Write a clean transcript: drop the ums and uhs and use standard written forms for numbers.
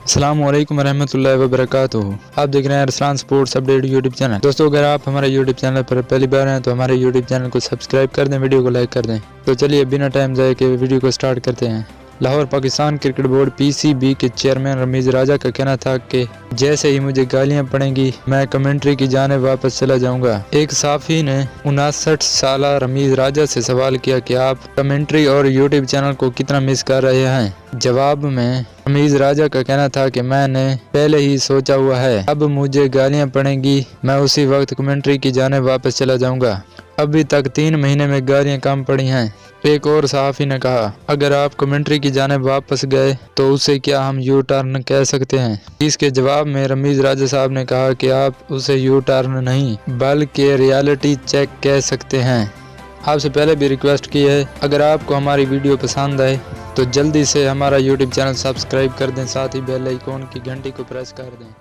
अस्सलाम वालेकुम रहमतुल्लाहि व बरकातुहू। आप देख रहे हैं Arsalan sports update YouTube channel. दोस्तों, अगर आप हमारे यूट्यूब चैनल पर पहली बार हैं तो हमारे यूट्यूब चैनल को सब्सक्राइब कर दें, वीडियो को लाइक कर दें। तो चलिए बिना टाइम जाए के वीडियो को स्टार्ट करते हैं। Lahore Pakistan cricket board PCB के चेयरमैन रमीज राजा का कहना था कि जैसे ही मुझे गालियां पड़ेंगी मैं कमेंट्री की जाने वापस चला जाऊंगा। एक साफ़ी ने 59 साल रमीज राजा से सवाल किया कि आप कमेंट्री और यूट्यूब चैनल को कितना मिस कर रहे हैं। जवाब में रमीज राजा का कहना था कि मैंने पहले ही सोचा हुआ है, अब मुझे गालियां पड़ेंगी मैं उसी वक्त कमेंट्री की जाने वापस चला जाऊंगा। अभी तक 3 महीने में गालियां कम पड़ी हैं। एक और सहाफ़ी ने कहा, अगर आप कमेंट्री की जानिब वापस गए तो उसे क्या हम यू टर्न कह सकते हैं? इसके जवाब में रमीज राजा साहब ने कहा कि आप उसे यू टर्न नहीं बल्कि रियलिटी चेक कह सकते हैं। आपसे पहले भी रिक्वेस्ट की है, अगर आपको हमारी वीडियो पसंद आए तो जल्दी से हमारा यूट्यूब चैनल सब्सक्राइब कर दें, साथ ही बेल आइकॉन की घंटी को प्रेस कर दें।